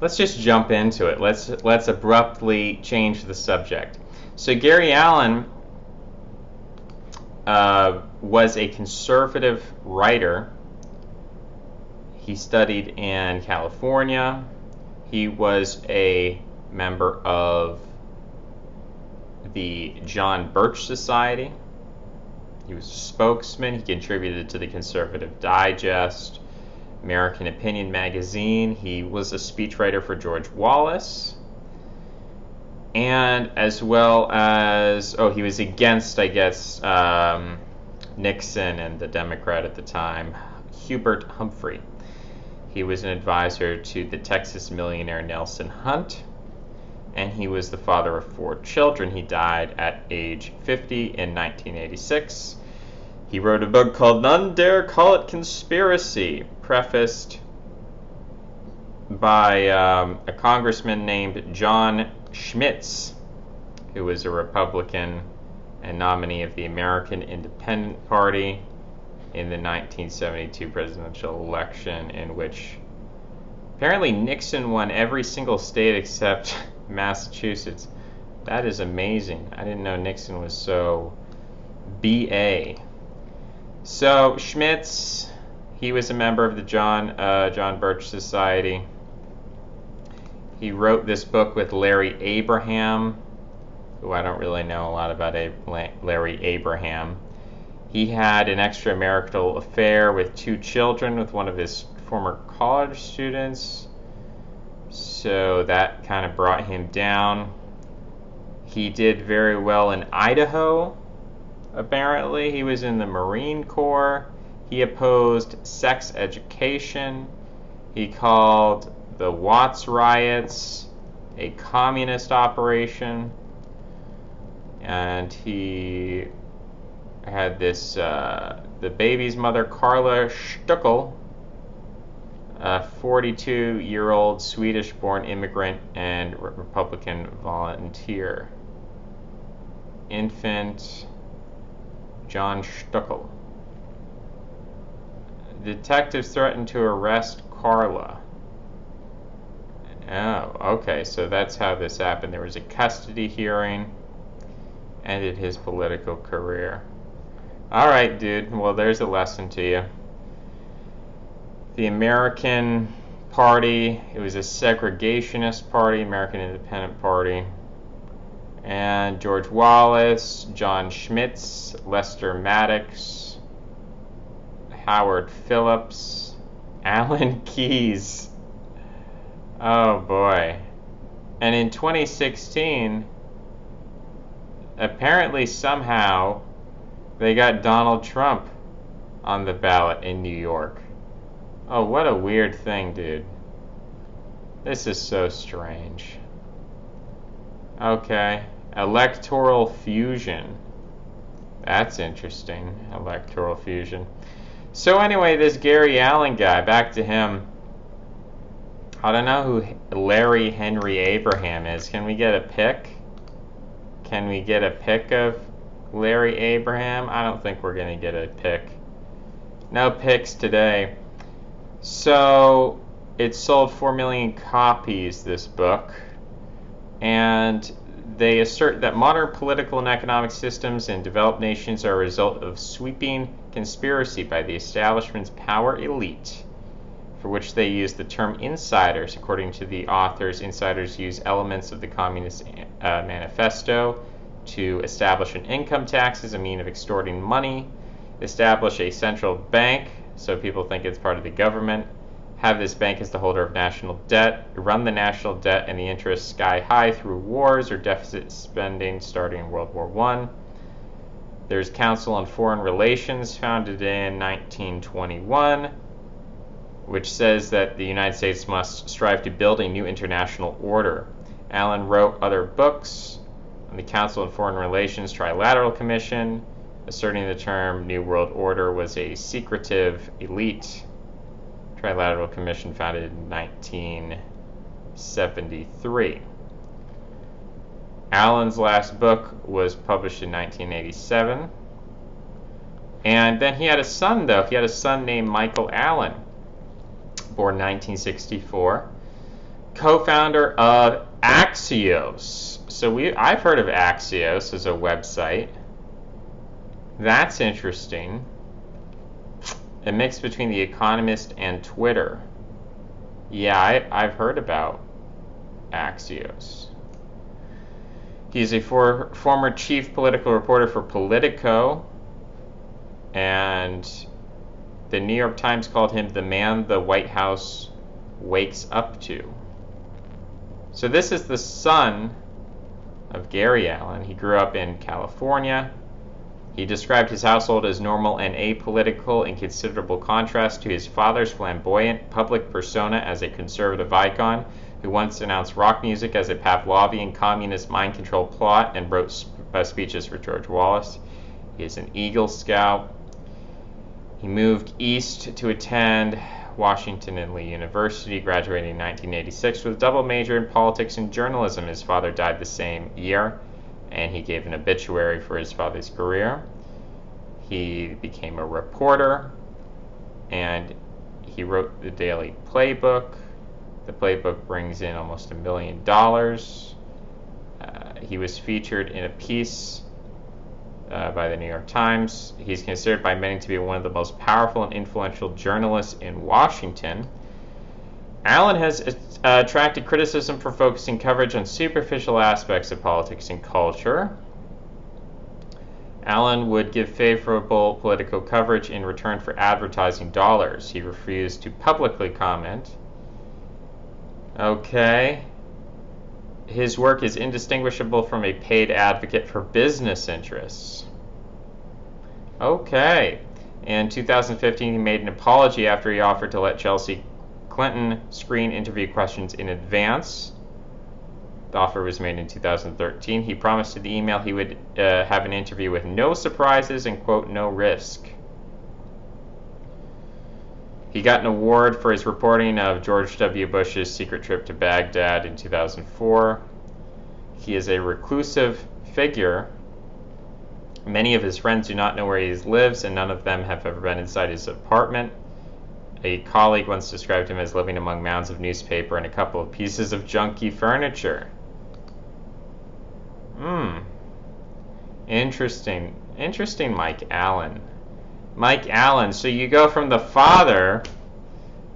let's just jump into it. Let's abruptly change the subject. So Gary Allen was a conservative writer. He studied in California. He was a member of the John Birch Society. He was a spokesman. He contributed to the Conservative Digest, American Opinion magazine. He was a speechwriter for George Wallace. And as well as, he was against, I guess, Nixon and the Democrat at the time, Hubert Humphrey. He was an advisor to the Texas millionaire Nelson Hunt, and he was the father of 4 children. He died at age 50 in 1986. He wrote a book called None Dare Call It Conspiracy, prefaced by a congressman named John Schmitz, who was a Republican and nominee of the American Independent Party in the 1972 presidential election, in which apparently Nixon won every single state except Massachusetts. That is amazing. I didn't know Nixon was so BA. So Schmitz, he was a member of the John Birch Society. He wrote this book with Larry Abraham, who I don't really know a lot about Larry Abraham. He had an extramarital affair with 2 children with one of his former college students, so that kind of brought him down. He did very well in Idaho, apparently. He was in the Marine Corps. He opposed sex education. He called the Watts riots a communist operation. And he had this, the baby's mother, Carla Stuckel, a 42-year-old Swedish-born immigrant and Republican volunteer. Infant John Stuckel. Detectives threatened to arrest Carla. Oh, okay, so that's how this happened. There was a custody hearing. Ended his political career. Alright, dude. Well, there's a lesson to you. The American Party, it was a segregationist party, American Independent Party. And George Wallace, John Schmitz, Lester Maddox, Howard Phillips, Alan Keyes. Oh boy. And in 2016, apparently somehow they got Donald Trump on the ballot in New York. Oh, what a weird thing, dude. This is so strange. Okay. Electoral fusion. That's interesting. Electoral fusion. So anyway, this Gary Allen guy, back to him. I don't know who Larry Henry Abraham is. Can we get a pic? Can we get a pic of Larry Abraham? I don't think we're going to get a pic. No pics today. So it sold 4 million copies, this book. And they assert that modern political and economic systems in developed nations are a result of sweeping conspiracy by the establishment's power elite, for which they use the term insiders. According to the authors, insiders use elements of the Communist Manifesto to establish an income tax as a mean of extorting money, establish a central bank, so people think it's part of the government, have this bank as the holder of national debt, run the national debt and the interest sky high through wars or deficit spending starting in World War I. There's Council on Foreign Relations, founded in 1921, which says that the United States must strive to build a new international order. Allen wrote other books on the Council on Foreign Relations Trilateral Commission, asserting the term New World Order was a secretive, elite Trilateral Commission founded in 1973. Allen's last book was published in 1987. And then he had a son, though. He had a son named Michael Allen, born 1964. co-founder of Axios. So I've heard of Axios as a website. That's interesting. A mix between The Economist and Twitter. Yeah, I've heard about Axios. He's a former chief political reporter for Politico, and the New York Times called him the man the White House wakes up to. So this is the son of Gary Allen. He grew up in California. He described his household as normal and apolitical, in considerable contrast to his father's flamboyant public persona as a conservative icon who once announced rock music as a Pavlovian communist mind control plot and wrote speeches for George Wallace. He is an Eagle Scout. He moved east to attend Washington and Lee University, graduating in 1986 with a double major in politics and journalism. His father died the same year, and he gave an obituary for his father's career. He became a reporter, and he wrote the Daily Playbook. The Playbook brings in almost $1 million. He was featured in a piece by the New York Times. He's considered by many to be one of the most powerful and influential journalists in Washington. Allen has attracted criticism for focusing coverage on superficial aspects of politics and culture. Allen would give favorable political coverage in return for advertising dollars. He refused to publicly comment. Okay. His work is indistinguishable from a paid advocate for business interests. Okay. In 2015, he made an apology after he offered to let Chelsea Clinton screen interview questions in advance. The offer was made in 2013. He promised in the email he would have an interview with no surprises and, quote, no risk. He got an award for his reporting of George W. Bush's secret trip to Baghdad in 2004. He is a reclusive figure. Many of his friends do not know where he lives, and none of them have ever been inside his apartment. A colleague once described him as living among mounds of newspaper and a couple of pieces of junky furniture. Interesting. Interesting, Mike Allen. Mike Allen, so you go from the father,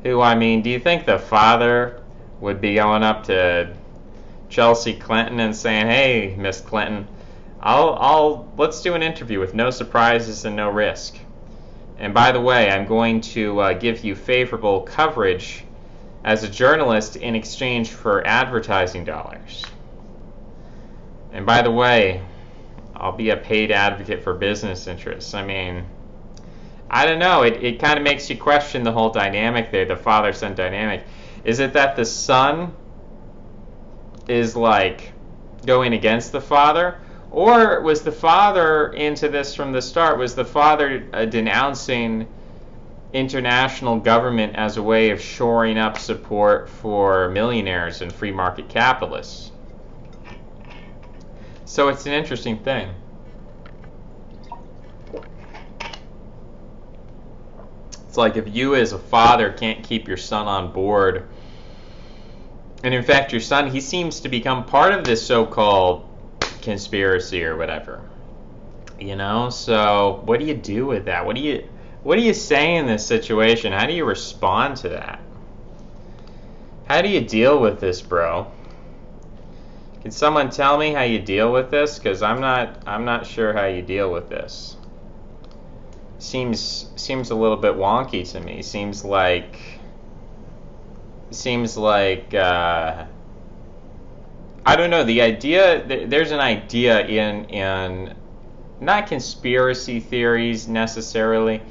who, I mean, do you think the father would be going up to Chelsea Clinton and saying, hey, Miss Clinton, let's do an interview with no surprises and no risk. And by the way, I'm going to give you favorable coverage as a journalist in exchange for advertising dollars. And by the way, I'll be a paid advocate for business interests. I mean, I don't know. It kind of makes you question the whole dynamic there, the father-son dynamic. Is it that the son is like going against the father? Or was the father into this from the start? Was the father denouncing international government as a way of shoring up support for millionaires and free market capitalists? So it's an interesting thing. It's like if you as a father can't keep your son on board, and in fact your son, he seems to become part of this so-called conspiracy or whatever, you know. So what do you do with that? What do you say in this situation? How do you respond to that? How do you deal with this, bro? Can someone tell me how you deal with this? Because I'm not sure how you deal with this. Seems a little bit wonky to me. Seems like I don't know, the idea, there's an idea in not conspiracy theories necessarily,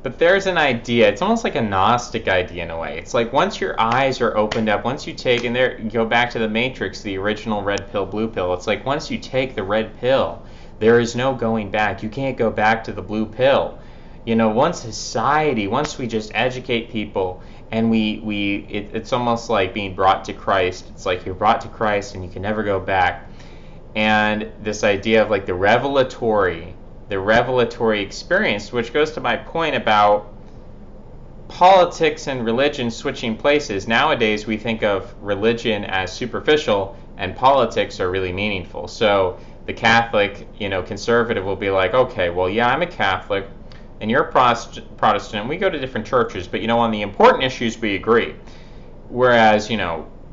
but there's an idea, it's almost like a Gnostic idea in a way. It's like once your eyes are opened up, once you take, and there, you go back to the Matrix, the original red pill, blue pill, it's like once you take the red pill, there is no going back. You can't go back to the blue pill. You know, once we just educate people, and it's almost like being brought to Christ. It's like you're brought to Christ and you can never go back. And this idea of like the revelatory experience, which goes to my point about politics and religion switching places. Nowadays, we think of religion as superficial, and politics are really meaningful. So the Catholic, conservative will be like, okay, well, yeah, I'm a Catholic, and you're a Protestant, and we go to different churches, but, on the important issues, we agree. Whereas,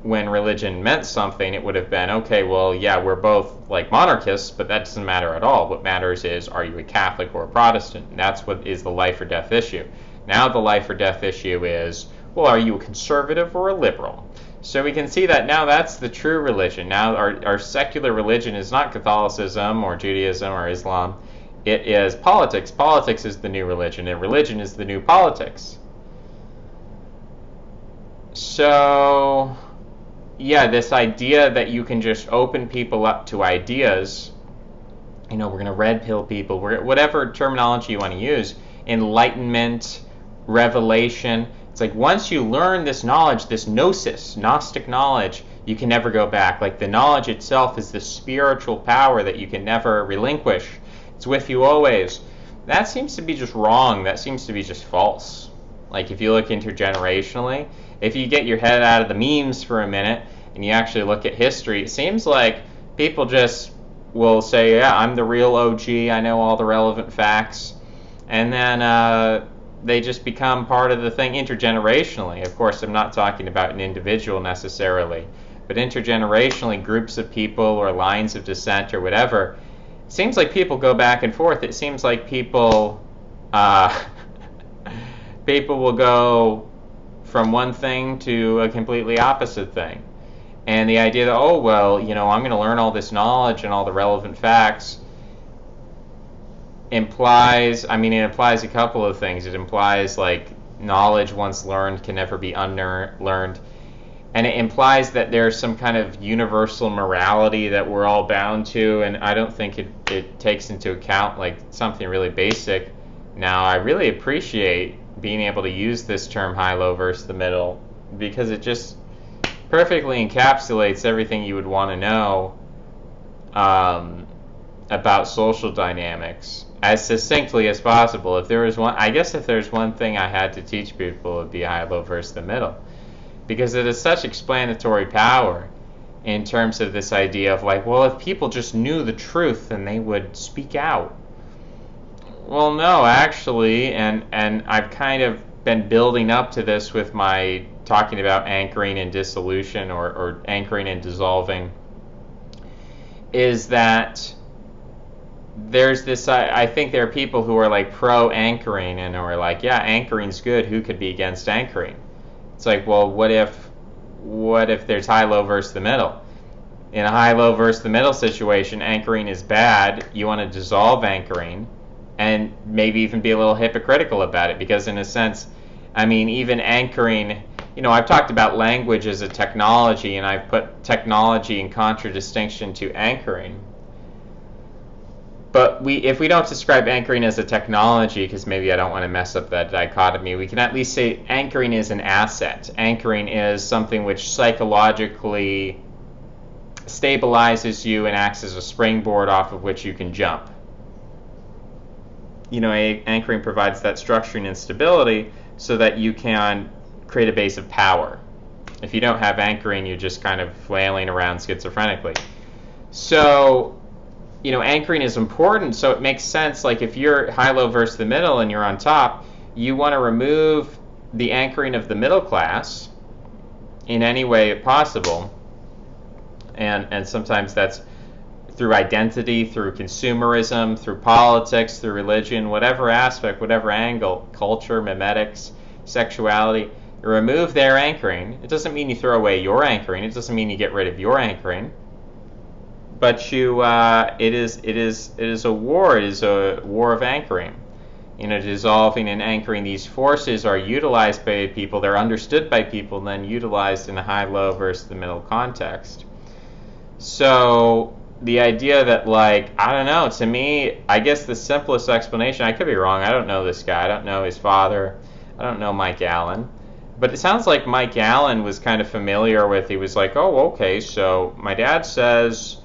when religion meant something, it would have been, okay, well, yeah, we're both like monarchists, but that doesn't matter at all. What matters is, are you a Catholic or a Protestant? And that's what is the life or death issue. Now the life or death issue is, well, are you a conservative or a liberal? So we can see that now that's the true religion. Now our secular religion is not Catholicism or Judaism or Islam. It is politics. Politics is the new religion, and religion is the new politics. So, yeah, this idea that you can just open people up to ideas, we're going to red pill people, whatever terminology you want to use, enlightenment, revelation. It's like once you learn this knowledge, this gnosis, Gnostic knowledge, you can never go back. Like the knowledge itself is the spiritual power that you can never relinquish. It's with you always. That seems to be just wrong. That seems to be just false. Like if you look intergenerationally, if you get your head out of the memes for a minute and you actually look at history, it seems like people just will say, yeah, I'm the real OG, I know all the relevant facts. And then they just become part of the thing intergenerationally. Of course, I'm not talking about an individual necessarily, but intergenerationally, groups of people or lines of descent or whatever. It seems like people go back and forth. It seems like people people will go from one thing to a completely opposite thing. And the idea that, oh, well, I'm going to learn all this knowledge and all the relevant facts implies a couple of things. It implies like knowledge once learned can never be unlearned, and it implies that there's some kind of universal morality that we're all bound to, and I don't think it takes into account like something really basic. Now, I really appreciate being able to use this term high, low versus the middle, because it just perfectly encapsulates everything you would want to know about social dynamics as succinctly as possible. If there's one thing I had to teach people, it would be high, low versus the middle, because it is such explanatory power in terms of this idea of like, well, if people just knew the truth, then they would speak out. Well, no, actually, and I've kind of been building up to this with my talking about anchoring and dissolution or anchoring and dissolving, is that there's this, I think there are people who are like pro-anchoring and are like, yeah, anchoring's good, who could be against anchoring? It's like, well, what if there's high, low versus the middle? In a high, low versus the middle situation, anchoring is bad. You want to dissolve anchoring and maybe even be a little hypocritical about it, because in a sense, even anchoring, I've talked about language as a technology, and I've put technology in contradistinction to anchoring. But if we don't describe anchoring as a technology, because maybe I don't want to mess up that dichotomy, we can at least say anchoring is an asset. Anchoring is something which psychologically stabilizes you and acts as a springboard off of which you can jump. Anchoring provides that structuring and stability so that you can create a base of power. If you don't have anchoring, you're just kind of flailing around schizophrenically. So, anchoring is important, so it makes sense, like if you're high, low versus the middle and you're on top, you want to remove the anchoring of the middle class in any way possible. And sometimes that's through identity, through consumerism, through politics, through religion, whatever aspect, whatever angle, culture, mimetics, sexuality. You remove their anchoring. It doesn't mean you throw away your anchoring. It doesn't mean you get rid of your anchoring. But it is a war. It is a war of anchoring. Dissolving and anchoring these forces are utilized by people. They're understood by people, and then utilized in a high-low versus the middle context. So the idea that, I don't know, to me, I guess the simplest explanation, I could be wrong, I don't know this guy, I don't know his father, I don't know Mike Allen, but it sounds like Mike Allen was kind of familiar with, he was like, oh, okay, so my dad says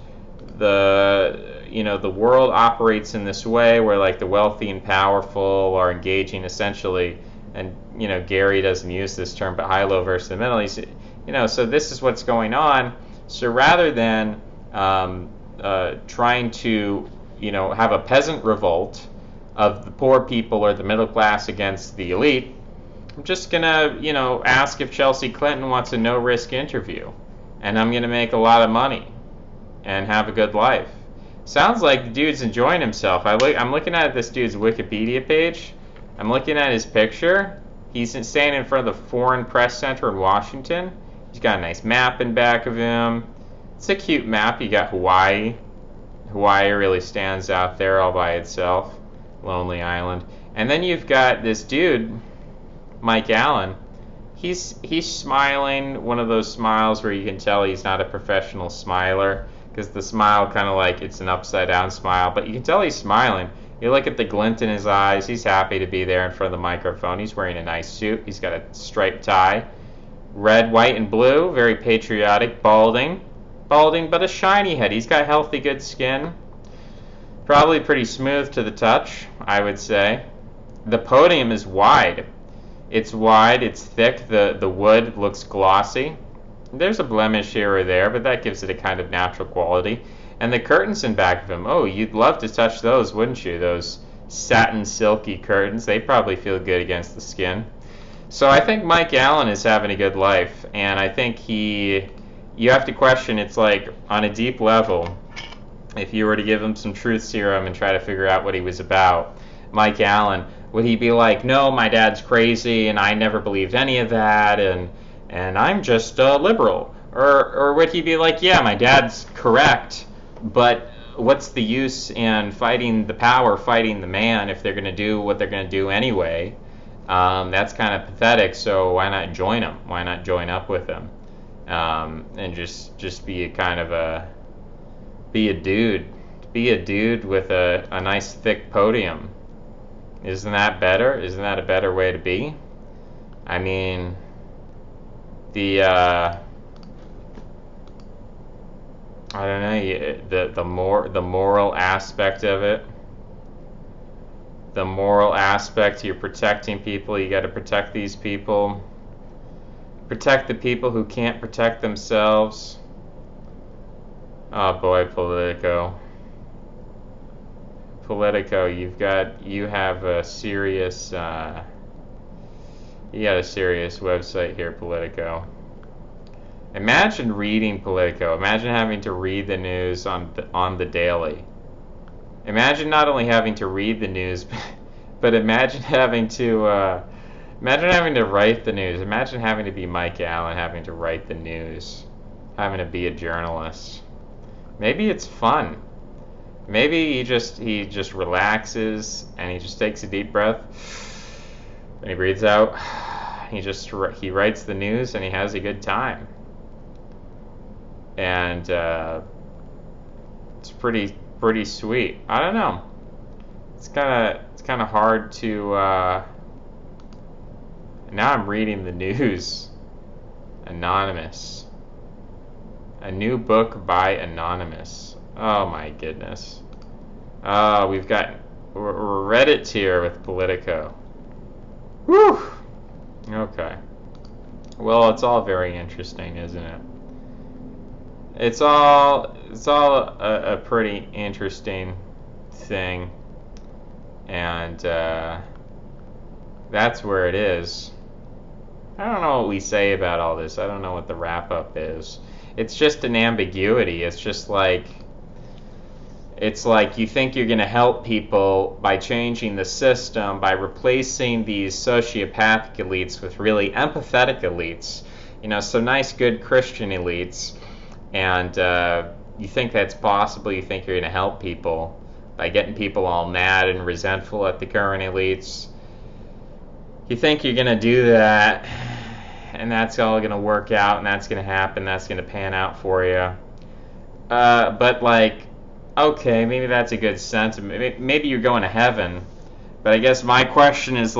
the world operates in this way where, the wealthy and powerful are engaging essentially and Gary doesn't use this term, but high-low versus the middle. He's, so this is what's going on. So rather than trying to have a peasant revolt of the poor people or the middle class against the elite, I'm just gonna ask if Chelsea Clinton wants a no-risk interview, and I'm gonna make a lot of money and have a good life. Sounds like the dude's enjoying himself. I'm looking at this dude's Wikipedia page. I'm looking at his picture. He's standing in front of the Foreign Press Center in Washington. He's got a nice map in back of him. It's a cute map. You got Hawaii. Hawaii really stands out there all by itself. Lonely island. And then you've got this dude, Mike Allen. He's smiling, one of those smiles where you can tell he's not a professional smiler, because the smile kind of like it's an upside down smile, but you can tell he's smiling. You look at the glint in his eyes. He's happy to be there in front of the microphone. He's wearing a nice suit. He's got a striped tie. Red, white, and blue. Very patriotic. Balding, but a shiny head. He's got healthy, good skin. Probably pretty smooth to the touch, I would say. The podium is wide. It's wide, it's thick. The wood looks glossy. There's a blemish here or there, but that gives it a kind of natural quality. And the curtains in back of him, oh, you'd love to touch those, wouldn't you? Those satin silky curtains. They probably feel good against the skin. So I think Mike Allen is having a good life, and I think you have to question, it's like on a deep level, if you were to give him some truth serum and try to figure out what he was about, Mike Allen, would he be like, no, my dad's crazy and I never believed any of that, and I'm just a liberal? Or would he be like, yeah, my dad's correct, but what's the use in fighting the power, fighting the man, if they're going to do what they're going to do anyway? That's kind of pathetic, so why not join him? Why not join up with him? And just be a kind of be a dude with a nice thick podium. Isn't that better? Isn't that a better way to be? I mean, I don't know, the moral aspect of it. The moral aspect, you're protecting people, you got to protect these people. Protect the people who can't protect themselves. Oh boy, Politico. Politico, you have a serious website here, Politico. Imagine reading Politico. Imagine having to read the news on the daily. Imagine not only having to read the news, but imagine having to write the news. Imagine having to be Mike Allen, having to write the news, having to be a journalist. Maybe it's fun. Maybe he just relaxes and he just takes a deep breath and he breathes out. He writes the news and he has a good time. And it's pretty sweet. I don't know. It's kind of hard to. Now I'm reading the news. Anonymous. A new book by Anonymous. Oh my goodness. We're Reddit tier with Politico. Whew. Okay. Well, it's all very interesting, isn't it? It's all a pretty interesting thing, and that's where it is. I don't know what we say about all this. I don't know what the wrap-up is. It's just an ambiguity. It's like you think you're going to help people by changing the system, by replacing these sociopathic elites with really empathetic elites, so nice, good Christian elites, and you think that's possible. You think you're going to help people by getting people all mad and resentful at the current elites. You think you're going to do that, and that's all going to work out, and that's going to happen, that's going to pan out for you. But okay, maybe that's a good sentiment. Maybe you're going to heaven. But I guess my question is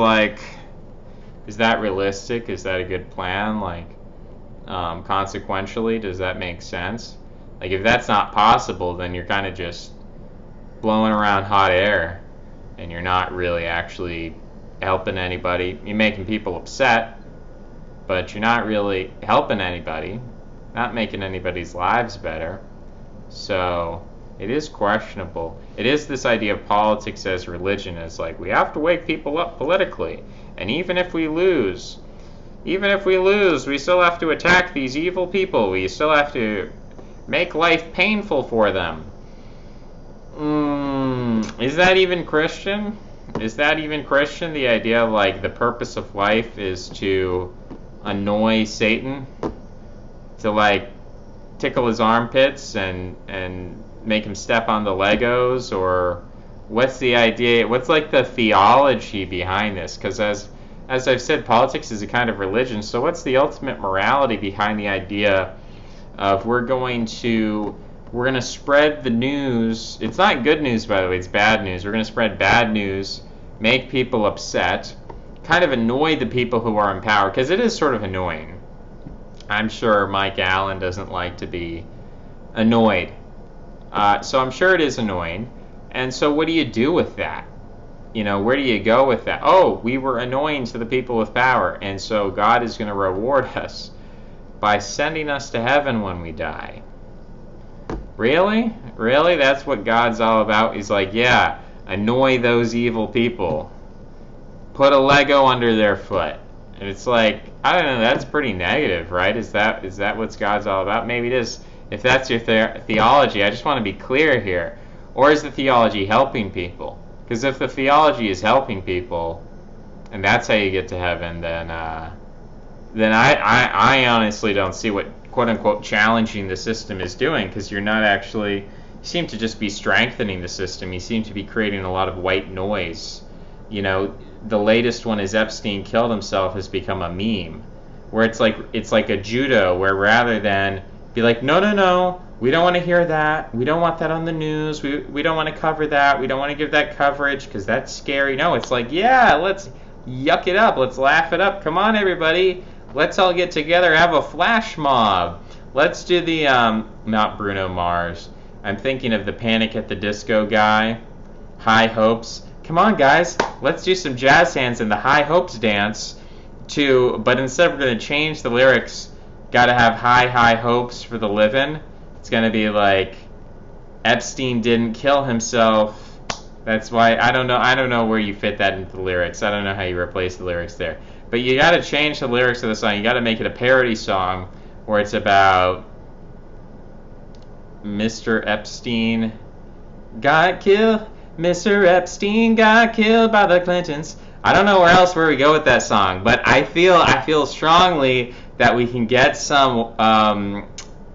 is that realistic? Is that a good plan? Consequentially, does that make sense? If that's not possible, then you're kind of just blowing around hot air, and you're not really actually helping anybody. You're making people upset, but you're not really helping anybody, not making anybody's lives better. So it is questionable. It is this idea of politics as religion. It's like we have to wake people up politically, and even if we lose, we still have to attack these evil people. We still have to make life painful for them. Is that even Christian? Is that even Christian? The idea of like the purpose of life is to annoy Satan, to like tickle his armpits and make him step on the Legos, or what's the idea? What's like the theology behind this? Because as I've said, politics is a kind of religion. So what's the ultimate morality behind the idea of we're going to spread the news? It's not good news, by the way. It's bad news. We're going to spread bad news, make people upset, kind of annoy the people who are in power, because it is sort of annoying. I'm sure Mike Allen doesn't like to be annoyed. So I'm sure it is annoying. And so what do you do with that? You know, where do you go with that? Oh, we were annoying to the people with power, and so God is going to reward us by sending us to heaven when we die. Really? Really? That's what God's all about? He's like, yeah, annoy those evil people. Put a Lego under their foot. And it's like, I don't know, that's pretty negative, right? Is that what God's all about? Maybe it is. If that's your theology, I just want to be clear here. Or is the theology helping people? Because if the theology is helping people, and that's how you get to heaven, then I honestly don't see what quote-unquote challenging the system is doing, because you're not actually, you seem to just be strengthening the system. You seem to be creating a lot of white noise. You know, the latest one is Epstein killed himself has become a meme, where it's like a judo, where rather than be like, no, we don't want to hear that, we don't want that on the news, we don't want to cover that, we don't want to give that coverage because that's scary. No, it's like, yeah, let's yuck it up, let's laugh it up, come on everybody, let's all get together, have a flash mob. Let's do the, not Bruno Mars, I'm thinking of the Panic at the Disco guy, High Hopes. Come on guys, let's do some jazz hands in the High Hopes dance but instead we're going to change the lyrics, gotta have high hopes for the living. It's going to be like, Epstein didn't kill himself. That's why, I don't know where you fit that into the lyrics. I don't know how you replace the lyrics there. But you got to change the lyrics of the song. You got to make it a parody song where it's about Mr. Epstein got killed. Mr. Epstein got killed by the Clintons. I don't know where we go with that song, but I feel strongly that we can get some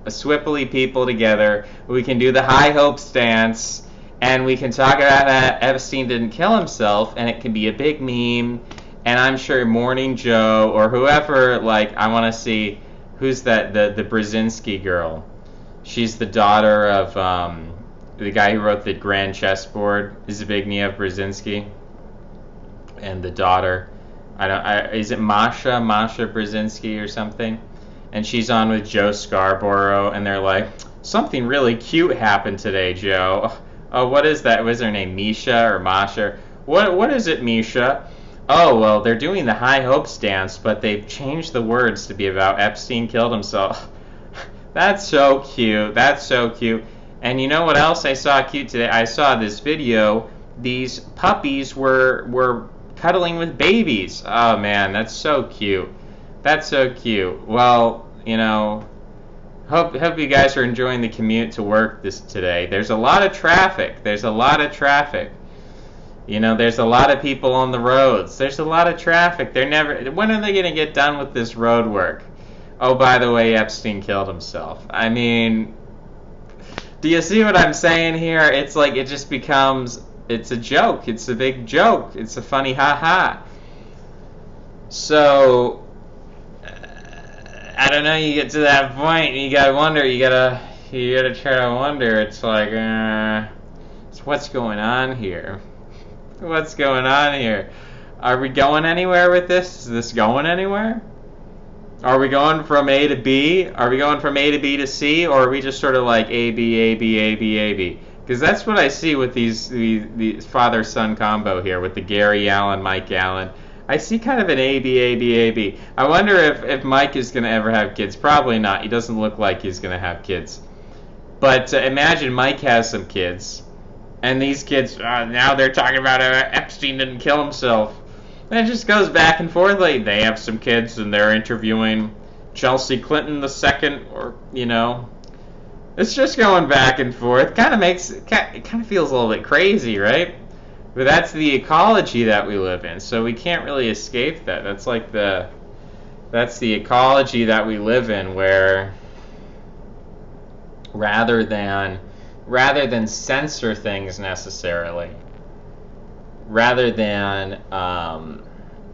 Swippily people together. We can do the High Hopes dance, and we can talk about that Epstein didn't kill himself, and it can be a big meme. And I'm sure Morning Joe or whoever, like, I want to see, who's that, the Brzezinski girl. She's the daughter of the guy who wrote the Grand Chessboard, Zbigniew Brzezinski, and the daughter, is it Masha Brzezinski or something? And she's on with Joe Scarborough, and they're like, something really cute happened today, Joe. Oh, what is that? Was her name Misha or Masha? What is it, Misha? Oh, well, they're doing the High Hopes dance, but they've changed the words to be about Epstein killed himself. That's so cute. That's so cute. And you know what else I saw cute today? I saw this video. These puppies were cuddling with babies. Oh, man, that's so cute. That's so cute. Well, you know, hope you guys are enjoying the commute to work today. There's a lot of traffic. You know, there's a lot of people on the roads. There's a lot of traffic. When are they going to get done with this road work? Oh, by the way, Epstein killed himself. I mean, do you see what I'm saying here? It's like it just becomes, it's a joke. It's a big joke. It's a funny ha-ha. So, I don't know, you get to that point, and you gotta wonder, you gotta try to wonder, it's like, so what's going on here? What's going on here? Are we going anywhere with this? Is this going anywhere? Are we going from A to B? Are we going from A to B to C? Or are we just sort of like A, B, A, B, A, B, A, B? Because that's what I see with these father-son combo here with the Gary Allen, Mike Allen. I see kind of an A-B. I wonder if Mike is going to ever have kids. Probably not. He doesn't look like he's going to have kids. But imagine Mike has some kids, and these kids, now they're talking about Epstein didn't kill himself. And it just goes back and forth. Like, they have some kids, and they're interviewing Chelsea Clinton II, or, it's just going back and forth. It kind of feels a little bit crazy, right? But that's the ecology that we live in, so we can't really escape that. That's the ecology that we live in, where rather than censor things necessarily, rather than I'm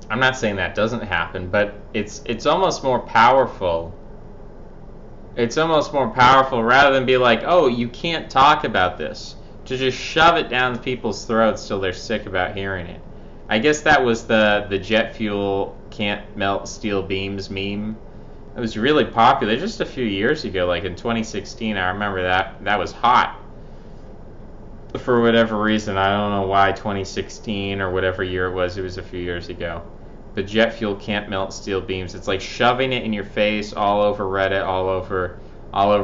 not saying that doesn't happen, but it's almost more powerful. It's almost more powerful rather than be like, oh, you can't talk about this, to just shove it down people's throats till they're sick about hearing it. I guess that was the jet fuel can't melt steel beams meme. It was really popular just a few years ago, like in 2016. I remember that was hot. For whatever reason, I don't know why 2016 or whatever year it was a few years ago. The jet fuel can't melt steel beams. It's like shoving it in your face all over Reddit, all over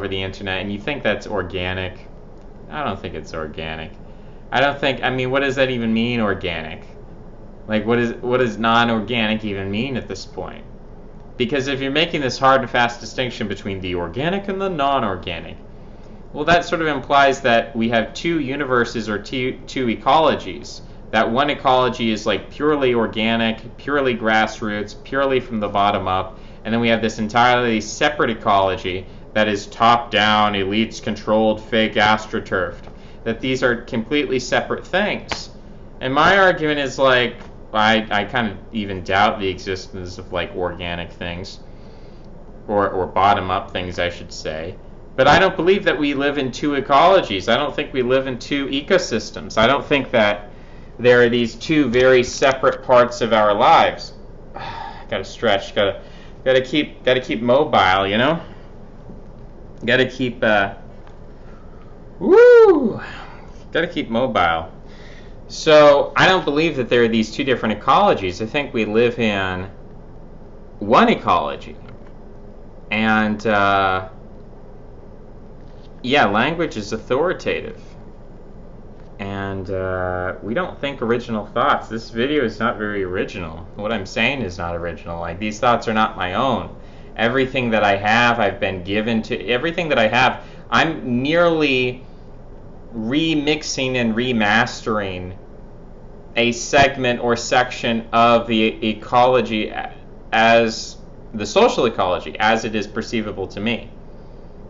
the internet, and you think that's organic. I don't think it's organic. I mean, what does that even mean, organic? Like, what does non-organic even mean at this point? Because if you're making this hard and fast distinction between the organic and the non-organic, well, that sort of implies that we have two universes or two ecologies. That one ecology is like purely organic, purely grassroots, purely from the bottom up, and then we have this entirely separate ecology that is top-down, elites controlled, fake astroturfed. That these are completely separate things. And my argument is like, I kind of even doubt the existence of like organic things, or bottom-up things, I should say. But I don't believe that we live in two ecologies. I don't think we live in two ecosystems. I don't think that there are these two very separate parts of our lives. Gotta stretch. Gotta keep mobile. Gotta keep. Gotta keep mobile. So I don't believe that there are these two different ecologies. I think we live in one ecology. And language is authoritative. And we don't think original thoughts. This video is not very original. What I'm saying is not original. Like, these thoughts are not my own. Everything that I have, I've been given to. Everything that I have, I'm merely remixing and remastering a segment or section of the ecology as the social ecology, as it is perceivable to me.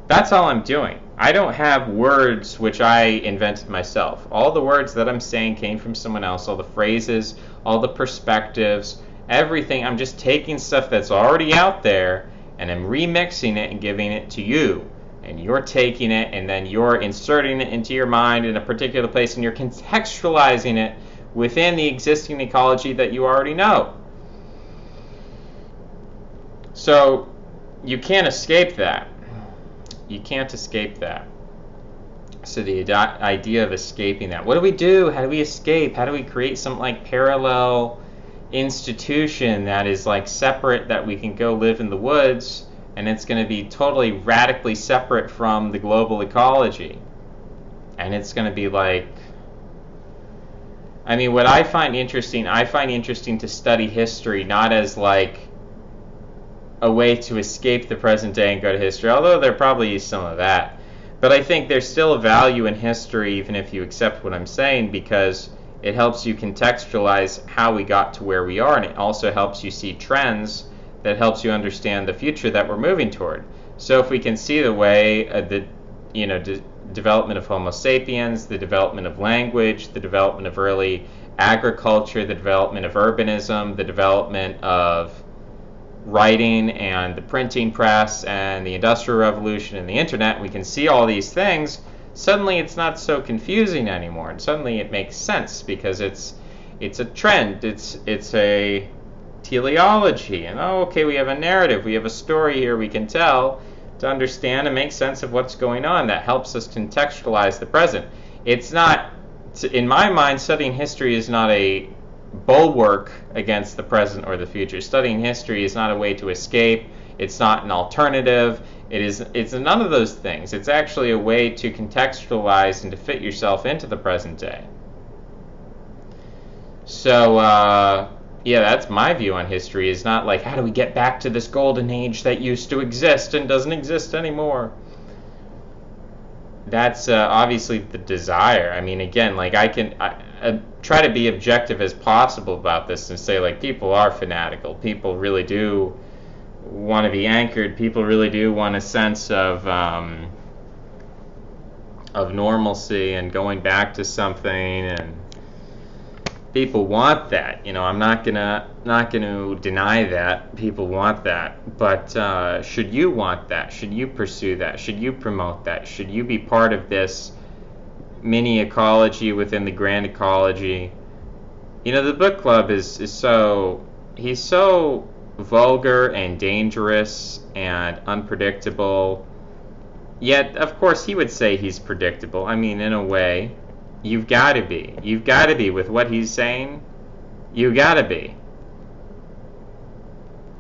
That's all I'm doing. I don't have words which I invented myself. All the words that I'm saying came from someone else. All the phrases, all the perspectives, everything. I'm just taking stuff that's already out there and I'm remixing it and giving it to you. And you're taking it and then you're inserting it into your mind in a particular place and you're contextualizing it within the existing ecology that you already know. So you can't escape that. You can't escape that. So the idea of escaping that. What do we do? How do we escape? How do we create some like parallel institution that is like separate, that we can go live in the woods and it's going to be totally radically separate from the global ecology? And it's going to be like, I mean, what I find interesting to study history not as like a way to escape the present day and go to history, although there probably is some of that. But I think there's still a value in history, even if you accept what I'm saying, because it helps you contextualize how we got to where we are, and it also helps you see trends that helps you understand the future that we're moving toward. So if we can see the way development of Homo sapiens, the development of language, the development of early agriculture, the development of urbanism, the development of writing and the printing press and the Industrial Revolution and the internet, we can see all these things, suddenly it's not so confusing anymore, and suddenly it makes sense because it's a trend, it's a teleology, and okay, we have a narrative, we have a story here we can tell to understand and make sense of what's going on. That helps us contextualize the present. It's not, in my mind, studying history is not a bulwark against the present or the future. Studying history is not a way to escape. It's not an alternative. It's none of those things. It's actually a way to contextualize and to fit yourself into the present day. So, yeah, that's my view on history. Is not like, how do we get back to this golden age that used to exist and doesn't exist anymore? That's obviously the desire. I mean, again, like I try to be objective as possible about this and say, like, people are fanatical. People really do want to be anchored. People really do want a sense of normalcy and going back to something, and people want that. You know, I'm not gonna deny that people want that. But should you want that? Should you pursue that? Should you promote that? Should you be part of this mini ecology within the grand ecology? You know, the book club is so vulgar and dangerous and unpredictable. Yet, of course, he would say he's predictable. I mean, in a way. You've got to be. You've got to be with what he's saying. You got to be.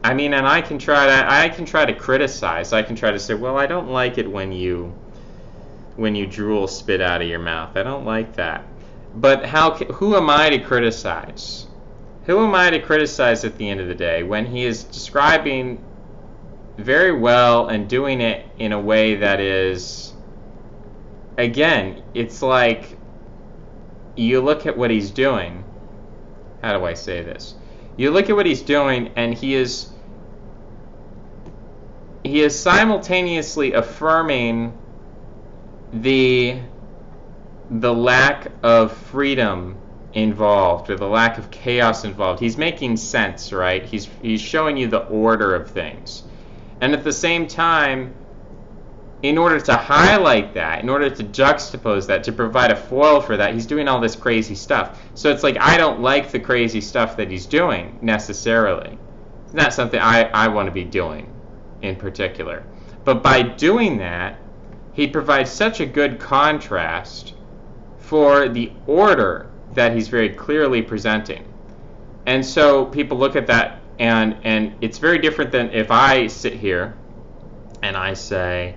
I mean, and I can try to criticize. I can try to say, well, I don't like it when you drool spit out of your mouth. I don't like that. But who am I to criticize? Who am I to criticize at the end of the day when he is describing very well and doing it in a way that is, again, it's like, you look at what he's doing. How do I say this? You look at what he's doing, and he is simultaneously affirming the lack of freedom involved, or the lack of chaos involved. He's making sense, right? He's showing you the order of things. And at the same time, in order to highlight that, in order to juxtapose that, to provide a foil for that, he's doing all this crazy stuff. So it's like, I don't like the crazy stuff that he's doing, necessarily. It's not something I want to be doing, in particular. But by doing that, he provides such a good contrast for the order that he's very clearly presenting. And so people look at that, and it's very different than if I sit here and I say,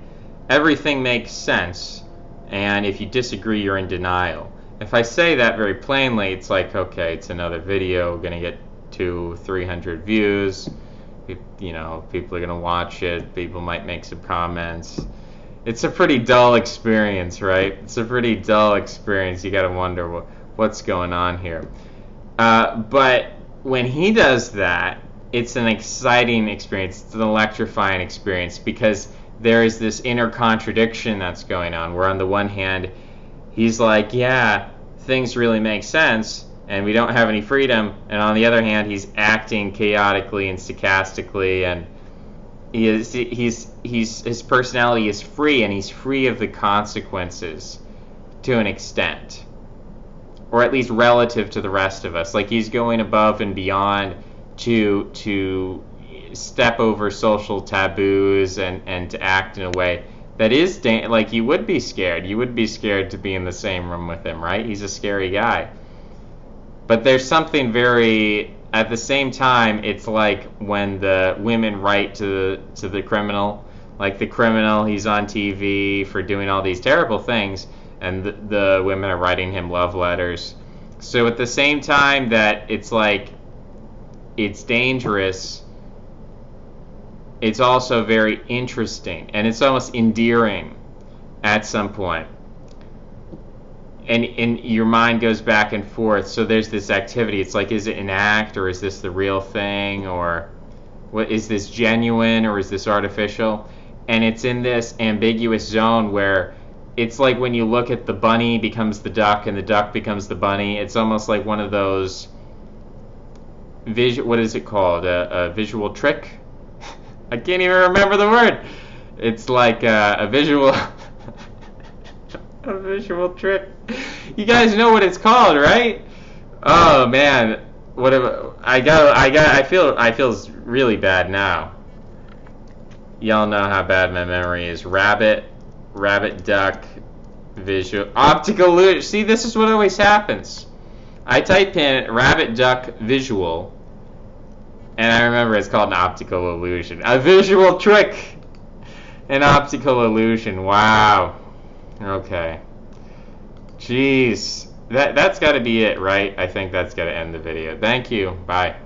everything makes sense, and if you disagree, you're in denial. If I say that very plainly, it's like, okay, it's another video, going to get 200-300 views. You know, people are going to watch it. People might make some comments. It's a pretty dull experience, right? It's a pretty dull experience. You got to wonder what's going on here. But when he does that, it's an exciting experience. It's an electrifying experience, because there is this inner contradiction that's going on, where on the one hand, he's like, yeah, things really make sense, and we don't have any freedom, and on the other hand, he's acting chaotically and stochastically, and his personality is free, and he's free of the consequences to an extent, or at least relative to the rest of us. Like, he's going above and beyond to step over social taboos and to act in a way that is like, you would be scared. You would be scared to be in the same room with him, right? He's a scary guy. But there's something very, at the same time, it's like when the women write to the criminal, like the criminal, he's on TV for doing all these terrible things, and the women are writing him love letters. So at the same time that it's like, it's dangerous, it's also very interesting, and it's almost endearing at some point. And your mind goes back and forth, so there's this activity. It's like, is it an act, or is this the real thing, or what, is this genuine, or is this artificial? And it's in this ambiguous zone where it's like when you look at the bunny becomes the duck and the duck becomes the bunny. It's almost like one of those what is it called? A visual trick? I can't even remember the word. It's like a visual a visual trick. You guys know what it's called, right? Oh man, I feel really bad now. Y'all know how bad my memory is. Rabbit, duck, Visual. Optical illusion. See, this is what always happens. I type in rabbit duck visual, and I remember it's called an optical illusion. A visual trick! An optical illusion. Wow. Okay. Jeez. That's got to be it, right? I think that's got to end the video. Thank you. Bye.